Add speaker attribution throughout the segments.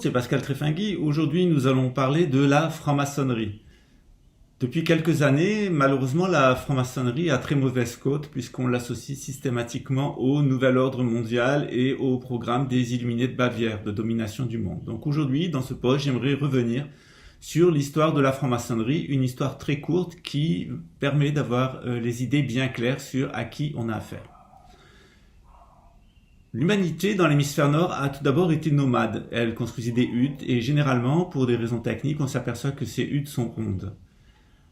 Speaker 1: c'est Pascal Trefingui. Aujourd'hui, nous allons parler de la franc-maçonnerie. Depuis quelques années, malheureusement, la franc-maçonnerie a très mauvaise cote puisqu'on l'associe systématiquement au nouvel ordre mondial et au programme des Illuminés de Bavière, de domination du monde. Donc aujourd'hui, dans ce post, j'aimerais revenir sur l'histoire de la franc-maçonnerie, une histoire très courte qui permet d'avoir les idées bien claires sur à qui on a affaire. L'humanité dans l'hémisphère nord a tout d'abord été nomade. Elle construisait des huttes et généralement, pour des raisons techniques, on s'aperçoit que ces huttes sont rondes.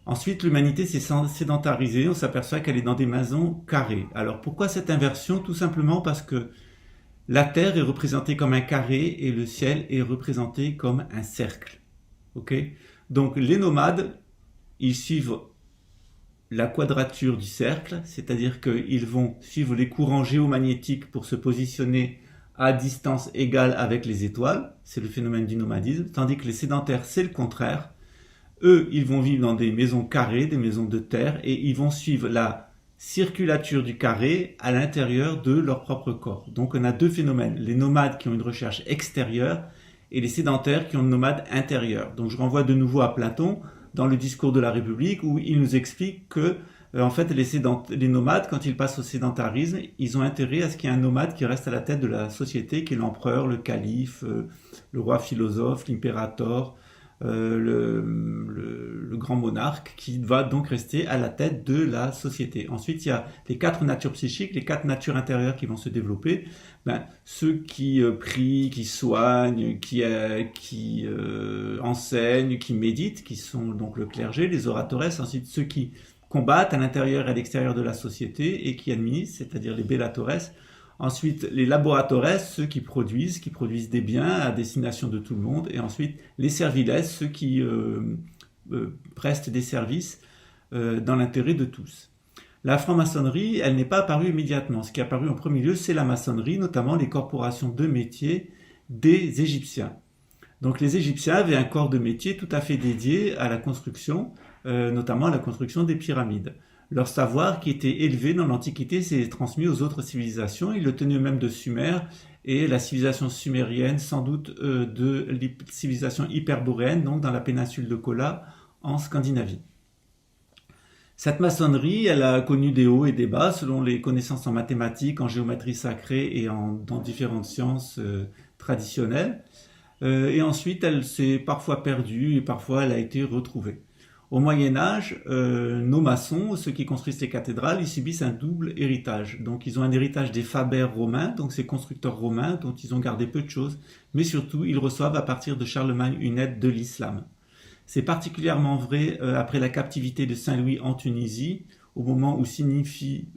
Speaker 1: Ensuite, l'humanité s'est sédentarisée, on s'aperçoit qu'elle est dans des maisons carrées. Alors pourquoi cette inversion? Tout simplement parce que la Terre est représentée comme un carré et le ciel est représenté comme un cercle. Donc les nomades, ils suivent la quadrature du cercle, c'est-à-dire qu'ils vont suivre les courants géomagnétiques pour se positionner à distance égale avec les étoiles, c'est le phénomène du nomadisme, tandis que les sédentaires, c'est le contraire. Eux, ils vont vivre dans des maisons carrées, des maisons de terre, et ils vont suivre la circulature du carré à l'intérieur de leur propre corps. Donc on a deux phénomènes, les nomades qui ont une recherche extérieure et les sédentaires qui ont une nomade intérieure. Donc je renvoie de nouveau à Platon dans le discours de la République où il nous explique que en fait les nomades, quand ils passent au sédentarisme, ils ont intérêt à ce qu'il y ait un nomade qui reste à la tête de la société, qui est l'empereur, le calife, le roi philosophe, l'impérator, le grand monarque qui va donc rester à la tête de la société. Ensuite, il y a les quatre natures psychiques, les quatre natures intérieures qui vont se développer. Ceux qui prient, qui soignent, qui enseignent, qui méditent, qui sont donc le clergé, les oratores. Ensuite, ceux qui combattent à l'intérieur et à l'extérieur de la société et qui administrent, c'est-à-dire les bellatores. Ensuite, les laboratores, ceux qui produisent des biens à destination de tout le monde. Et ensuite, les serviles, ceux qui prestent des services dans l'intérêt de tous. La franc-maçonnerie, elle n'est pas apparue immédiatement. Ce qui est apparu en premier lieu, c'est la maçonnerie, notamment les corporations de métiers des Égyptiens. Donc les Égyptiens avaient un corps de métier tout à fait dédié à la construction, notamment à la construction des pyramides. Leur savoir qui était élevé dans l'Antiquité s'est transmis aux autres civilisations. Ils le tenaient même de Sumer et la civilisation sumérienne, sans doute de la civilisation hyperboréenne, donc dans la péninsule de Kola, en Scandinavie. Cette maçonnerie, elle a connu des hauts et des bas selon les connaissances en mathématiques, en géométrie sacrée et dans différentes sciences traditionnelles. Et ensuite, elle s'est parfois perdue et parfois elle a été retrouvée. Au Moyen-Âge, nos maçons, ceux qui construisent les cathédrales, ils subissent un double héritage. Donc ils ont un héritage des Faber romains, donc ces constructeurs romains dont ils ont gardé peu de choses, mais surtout ils reçoivent à partir de Charlemagne une aide de l'islam. C'est particulièrement vrai après la captivité de Saint-Louis en Tunisie, au moment où s'initie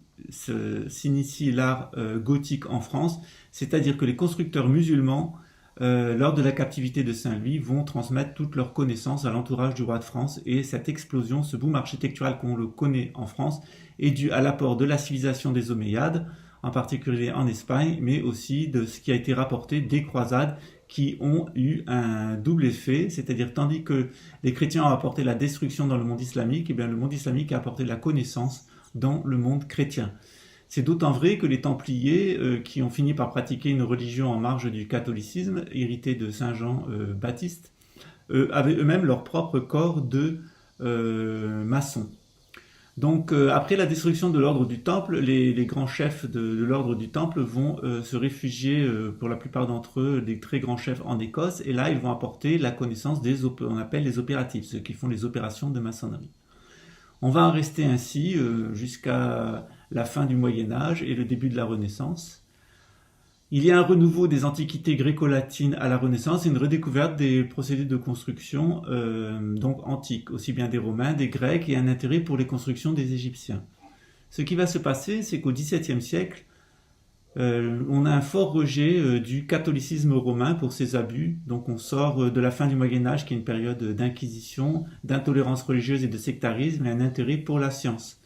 Speaker 1: l'art gothique en France, c'est-à-dire que les constructeurs musulmans lors de la captivité de Saint-Louis, vont transmettre toutes leurs connaissances à l'entourage du roi de France et cette explosion, ce boom architectural qu'on le connaît en France est dû à l'apport de la civilisation des Omeyyades, en particulier en Espagne, mais aussi de ce qui a été rapporté des croisades qui ont eu un double effet, c'est-à-dire tandis que les chrétiens ont apporté la destruction dans le monde islamique, et bien le monde islamique a apporté la connaissance dans le monde chrétien. C'est d'autant vrai que les Templiers, qui ont fini par pratiquer une religion en marge du catholicisme, hérité de Saint Jean Baptiste, avaient eux-mêmes leur propre corps de maçons. Donc après la destruction de l'ordre du Temple, les grands chefs de l'ordre du Temple vont se réfugier, pour la plupart d'entre eux, des très grands chefs en Écosse, et là ils vont apporter la connaissance on appelle les opératifs, ceux qui font les opérations de maçonnerie. On va en rester ainsi jusqu'à la fin du Moyen-Âge et le début de la Renaissance. Il y a un renouveau des antiquités gréco-latines à la Renaissance et une redécouverte des procédés de construction donc antiques, aussi bien des Romains, des Grecs, et un intérêt pour les constructions des Égyptiens. Ce qui va se passer, c'est qu'au XVIIe siècle, on a un fort rejet du catholicisme romain pour ses abus. Donc on sort de la fin du Moyen-Âge, qui est une période d'inquisition, d'intolérance religieuse et de sectarisme, et un intérêt pour la science.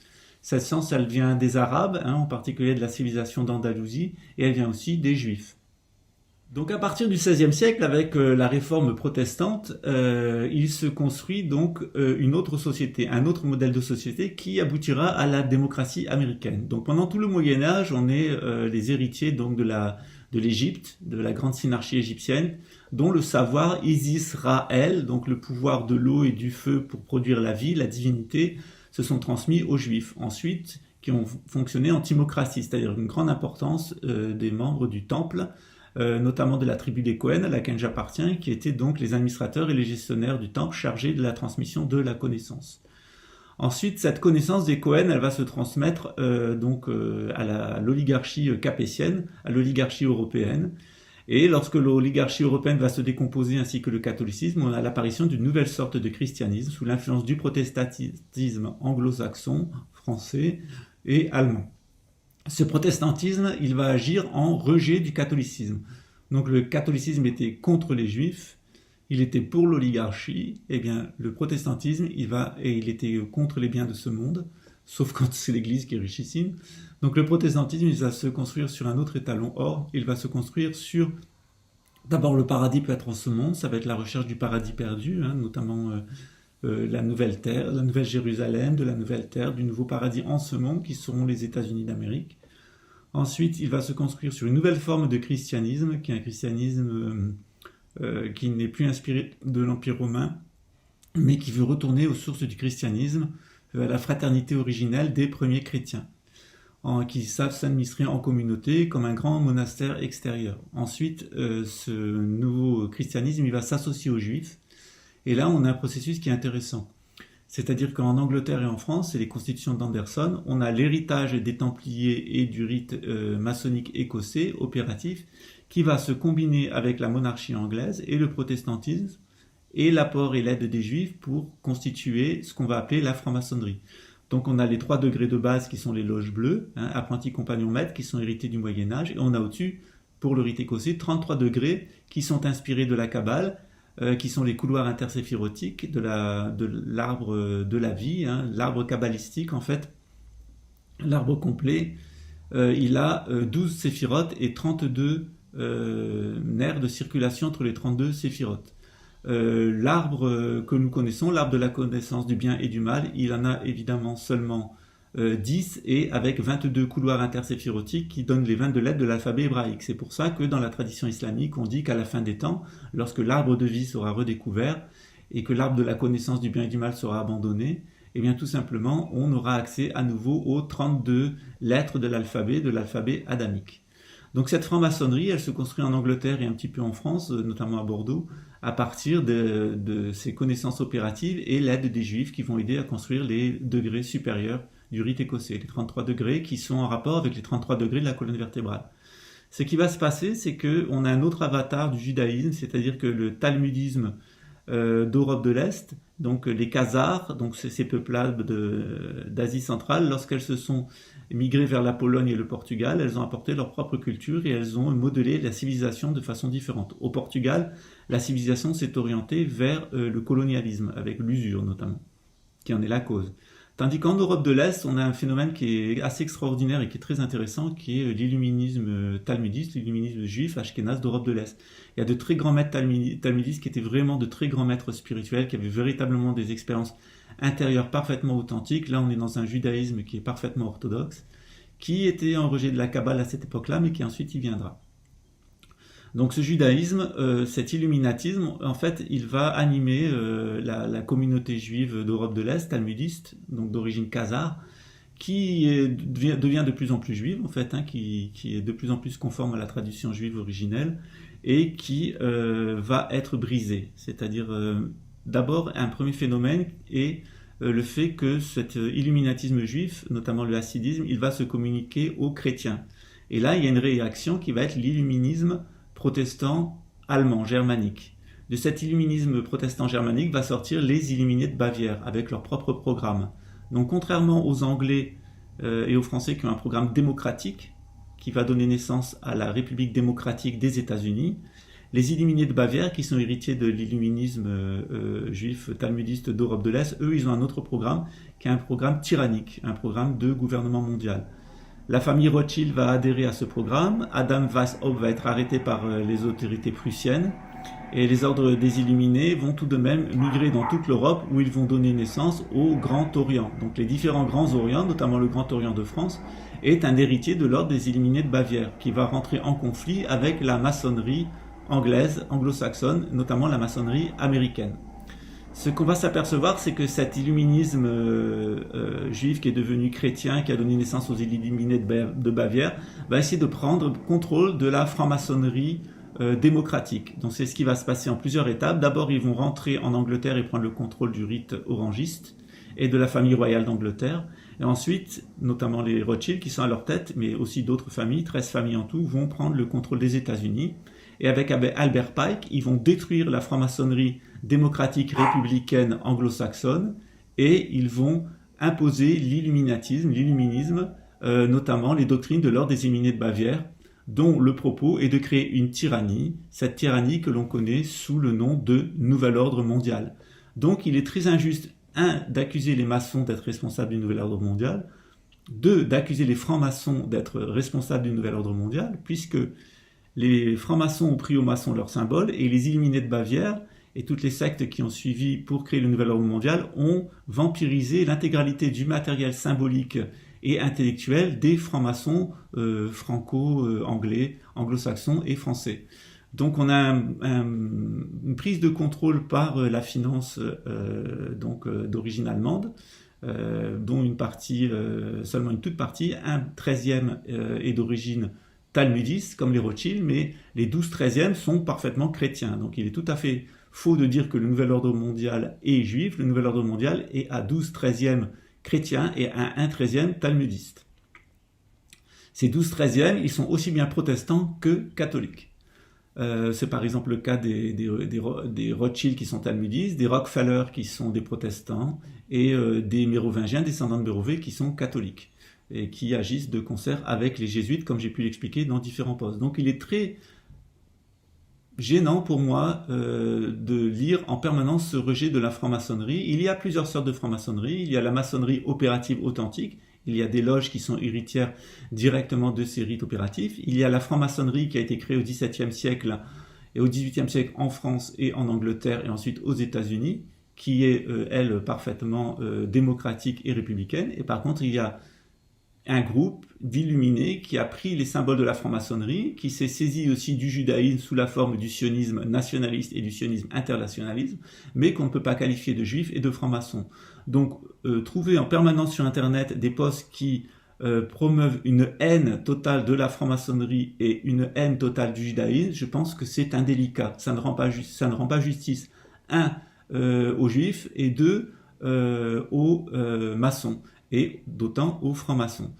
Speaker 1: Cette science, elle vient des Arabes, en particulier de la civilisation d'Andalousie, et elle vient aussi des Juifs. Donc à partir du XVIe siècle, avec la réforme protestante, il se construit donc une autre société, un autre modèle de société qui aboutira à la démocratie américaine. Donc pendant tout le Moyen Âge, on est les héritiers donc de de l'Égypte, de la grande synarchie égyptienne, dont le savoir Isis-Ra-El, donc le pouvoir de l'eau et du feu pour produire la vie, la divinité, se sont transmis aux Juifs. Ensuite, qui ont fonctionné en timocratie, c'est-à-dire une grande importance des membres du temple, notamment de la tribu des Cohen, à laquelle j'appartiens, qui étaient donc les administrateurs et les gestionnaires du temple chargés de la transmission de la connaissance. Ensuite, cette connaissance des Cohen, elle va se transmettre à l'oligarchie capétienne, à l'oligarchie européenne. Et lorsque l'oligarchie européenne va se décomposer ainsi que le catholicisme, on a l'apparition d'une nouvelle sorte de christianisme sous l'influence du protestantisme anglo-saxon, français et allemand. Ce protestantisme, il va agir en rejet du catholicisme. Donc le catholicisme était contre les juifs, il était pour l'oligarchie, et bien le protestantisme, il était contre les biens de ce monde, sauf quand c'est l'Église qui est richissime. Donc le protestantisme, il va se construire sur un autre étalon. Or, il va se construire sur, d'abord le paradis peut être en ce monde, ça va être la recherche du paradis perdu, notamment la nouvelle terre, la nouvelle Jérusalem, de la nouvelle terre, du nouveau paradis en ce monde, qui seront les États-Unis d'Amérique. Ensuite, il va se construire sur une nouvelle forme de christianisme, qui est un christianisme qui n'est plus inspiré de l'Empire romain, mais qui veut retourner aux sources du christianisme, à la fraternité originelle des premiers chrétiens, qui savent s'administrer en communauté comme un grand monastère extérieur. Ensuite, ce nouveau christianisme, il va s'associer aux juifs, et là on a un processus qui est intéressant. C'est-à-dire qu'en Angleterre et en France, c'est les constitutions d'Anderson, on a l'héritage des Templiers et du rite maçonnique écossais opératif, qui va se combiner avec la monarchie anglaise et le protestantisme, et l'apport et l'aide des Juifs pour constituer ce qu'on va appeler la franc-maçonnerie. Donc on a les 3 degrés de base qui sont les loges bleues, apprentis, compagnons, maîtres, qui sont hérités du Moyen-Âge, et on a au-dessus, pour le rite écossais, 33 degrés qui sont inspirés de la Kabbale, qui sont les couloirs interséphirotiques de l'arbre de la vie, l'arbre kabbalistique en fait, l'arbre complet. Il a 12 séphirotes et 32 nerfs de circulation entre les 32 séphirotes. L'arbre que nous connaissons, l'arbre de la connaissance du bien et du mal, il en a évidemment seulement 10 et avec 22 couloirs interséphirotiques qui donnent les 22 lettres de l'alphabet hébraïque. C'est pour ça que dans la tradition islamique, on dit qu'à la fin des temps, lorsque l'arbre de vie sera redécouvert et que l'arbre de la connaissance du bien et du mal sera abandonné, eh bien tout simplement, on aura accès à nouveau aux 32 lettres de l'alphabet adamique. Donc cette franc-maçonnerie, elle se construit en Angleterre et un petit peu en France, notamment à Bordeaux, à partir de ces connaissances opératives et l'aide des Juifs qui vont aider à construire les degrés supérieurs du rite écossais, les 33 degrés qui sont en rapport avec les 33 degrés de la colonne vertébrale. Ce qui va se passer, c'est qu'on a un autre avatar du judaïsme, c'est-à-dire que le talmudisme d'Europe de l'Est, donc les Khazars, donc ces peuplades d'Asie centrale, lorsqu'elles se sont migrées vers la Pologne et le Portugal, elles ont apporté leur propre culture et elles ont modelé la civilisation de façon différente. Au Portugal, la civilisation s'est orientée vers le colonialisme, avec l'usure notamment, qui en est la cause. Tandis qu'en Europe de l'Est, on a un phénomène qui est assez extraordinaire et qui est très intéressant, qui est l'illuminisme talmudiste, l'illuminisme juif, ashkénaze d'Europe de l'Est. Il y a de très grands maîtres talmudistes qui étaient vraiment de très grands maîtres spirituels, qui avaient véritablement des expériences intérieures parfaitement authentiques. Là, on est dans un judaïsme qui est parfaitement orthodoxe, qui était en rejet de la Kabbale à cette époque-là, mais qui ensuite y viendra. Donc ce judaïsme, cet illuminatisme, en fait, il va animer la communauté juive d'Europe de l'Est, talmudiste, donc d'origine khazare, qui devient de plus en plus juive, en fait, qui est de plus en plus conforme à la tradition juive originelle, et qui va être brisée. C'est-à-dire, d'abord, un premier phénomène est le fait que cet illuminatisme juif, notamment le hassidisme, il va se communiquer aux chrétiens. Et là, il y a une réaction qui va être l'illuminisme protestant allemand, germanique. De cet illuminisme protestant germanique va sortir les illuminés de Bavière, avec leur propre programme. Donc contrairement aux Anglais et aux Français qui ont un programme démocratique, qui va donner naissance à la République démocratique des États-Unis, les illuminés de Bavière, qui sont héritiers de l'illuminisme juif talmudiste d'Europe de l'Est, eux, ils ont un autre programme, qui est un programme tyrannique, un programme de gouvernement mondial. La famille Rothschild va adhérer à ce programme. Adam Weishaupt va être arrêté par les autorités prussiennes Et les ordres des Illuminés vont tout de même migrer dans toute l'Europe où ils vont donner naissance au Grand Orient. Donc les différents Grands Orients, notamment le Grand Orient de France, est un héritier de l'ordre des Illuminés de Bavière, qui va rentrer en conflit avec la maçonnerie anglaise, anglo-saxonne, notamment la maçonnerie américaine. Ce qu'on va s'apercevoir, c'est que cet illuminisme juif qui est devenu chrétien, qui a donné naissance aux Illuminés de Bavière, va essayer de prendre contrôle de la franc-maçonnerie démocratique. Donc c'est ce qui va se passer en plusieurs étapes. D'abord, ils vont rentrer en Angleterre et prendre le contrôle du rite orangiste et de la famille royale d'Angleterre. Et ensuite, notamment les Rothschild qui sont à leur tête, mais aussi d'autres familles, 13 familles en tout, vont prendre le contrôle des États-Unis. Et avec Albert Pike, ils vont détruire la franc-maçonnerie démocratique républicaine anglo-saxonne et ils vont imposer l'illuminisme, notamment les doctrines de l'ordre des Illuminés de Bavière, dont le propos est de créer une tyrannie, cette tyrannie que l'on connaît sous le nom de Nouvel Ordre Mondial. Donc il est très injuste, 1, d'accuser les maçons d'être responsables du Nouvel Ordre Mondial, 2, d'accuser les francs-maçons d'être responsables du Nouvel Ordre Mondial, puisque les francs-maçons ont pris aux maçons leur symbole et les Illuminés de Bavière et toutes les sectes qui ont suivi pour créer le Nouvel Ordre Mondial ont vampirisé l'intégralité du matériel symbolique et intellectuel des francs-maçons franco-anglais, anglo-saxons et français. Donc on a une prise de contrôle par la finance d'origine allemande, dont une partie, seulement une toute partie, un 13e est d'origine talmudiste comme les Rothschild, mais les 12 13e sont parfaitement chrétiens. Donc il est tout à fait faux de dire que le Nouvel Ordre Mondial est juif. Le Nouvel Ordre Mondial est à 12 13e chrétiens et à 1 13e talmudiste. Ces 12 13e, ils sont aussi bien protestants que catholiques. C'est par exemple le cas des Rothschild qui sont talmudistes, des Rockefeller qui sont des protestants et des mérovingiens, descendants de Mérovée, qui sont catholiques et qui agissent de concert avec les jésuites, comme j'ai pu l'expliquer dans différents postes. Donc il est très gênant pour moi de lire en permanence ce rejet de la franc-maçonnerie. Il y a plusieurs sortes de franc-maçonnerie. Il y a la maçonnerie opérative authentique. Il y a des loges qui sont héritières directement de ces rites opératifs. Il y a la franc-maçonnerie qui a été créée au XVIIe siècle et au XVIIIe siècle en France et en Angleterre et ensuite aux États-Unis, qui est, elle, parfaitement démocratique et républicaine. Et par contre, il y a un groupe d'illuminés qui a pris les symboles de la franc-maçonnerie, qui s'est saisi aussi du judaïsme sous la forme du sionisme nationaliste et du sionisme internationalisme, mais qu'on ne peut pas qualifier de juifs et de francs-maçons. Donc, trouver en permanence sur Internet des posts qui promeuvent une haine totale de la franc-maçonnerie et une haine totale du judaïsme, je pense que c'est indélicat. Ça ne rend pas justice, 1, aux juifs, et 2, aux maçons, et d'autant aux francs-maçons.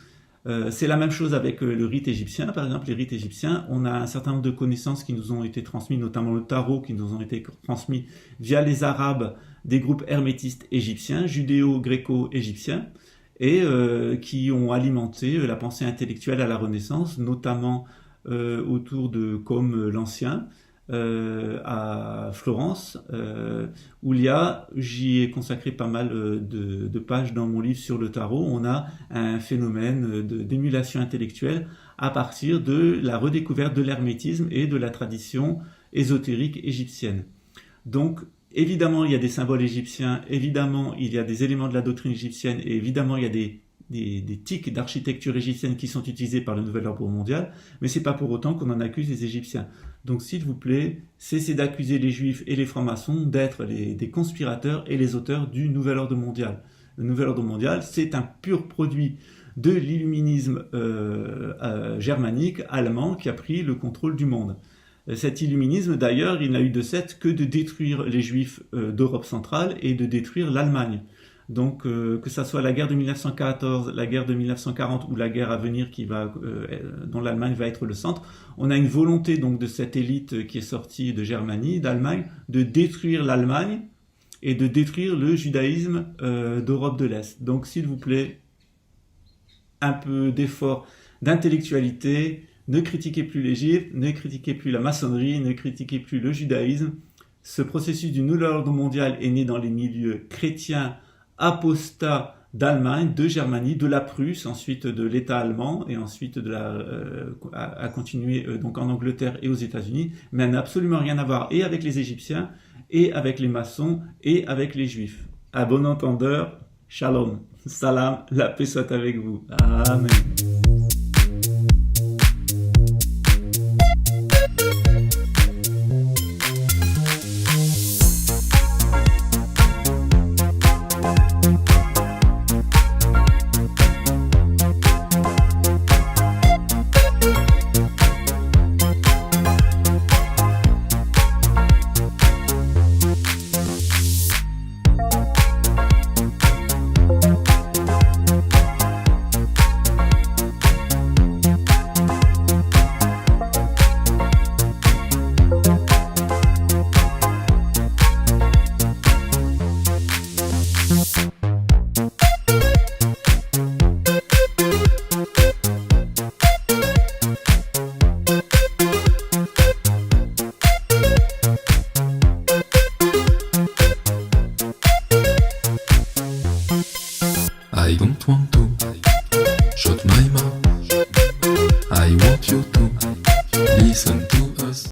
Speaker 1: C'est la même chose avec le rite égyptien. Par exemple, les rites égyptiens, on a un certain nombre de connaissances qui nous ont été transmises, notamment le tarot, qui nous ont été transmis via les Arabes des groupes hermétistes égyptiens, judéo-gréco-égyptiens, et qui ont alimenté la pensée intellectuelle à la Renaissance, notamment autour de Côme l'Ancien, à Florence, où j'y ai consacré pas mal de pages dans mon livre sur le tarot. On a un phénomène d'émulation intellectuelle à partir de la redécouverte de l'hermétisme et de la tradition ésotérique égyptienne. Donc, évidemment, il y a des symboles égyptiens, évidemment, il y a des éléments de la doctrine égyptienne, et évidemment, il y a des tics d'architecture égyptienne qui sont utilisés par le Nouvel Ordre Mondial, mais c'est pas pour autant qu'on en accuse les Égyptiens. Donc s'il vous plaît, cessez d'accuser les Juifs et les francs-maçons d'être des conspirateurs et les auteurs du Nouvel Ordre Mondial. Le Nouvel Ordre Mondial, c'est un pur produit de l'illuminisme germanique, allemand, qui a pris le contrôle du monde. Cet illuminisme, d'ailleurs, il n'a eu de cesse que de détruire les Juifs d'Europe centrale et de détruire l'Allemagne. Donc, que ça soit la guerre de 1914, la guerre de 1940 ou la guerre à venir dont l'Allemagne va être le centre, on a une volonté donc de cette élite qui est sortie de Germanie, d'Allemagne, de détruire l'Allemagne et de détruire le judaïsme d'Europe de l'Est. Donc, s'il vous plaît, un peu d'effort d'intellectualité, ne critiquez plus les Juifs, ne critiquez plus la maçonnerie, ne critiquez plus le judaïsme. Ce processus du Nouvel Ordre Mondial est né dans les milieux chrétiens, apostats d'Allemagne, de Germanie, de la Prusse, ensuite de l'État allemand, et ensuite a continué donc en Angleterre et aux États-Unis, mais elle n'a absolument rien à voir et avec les Égyptiens, et avec les maçons, et avec les Juifs. À bon entendeur, shalom, salam, la paix soit avec vous. Amen.
Speaker 2: I don't want to shut my mouth. I want you to listen to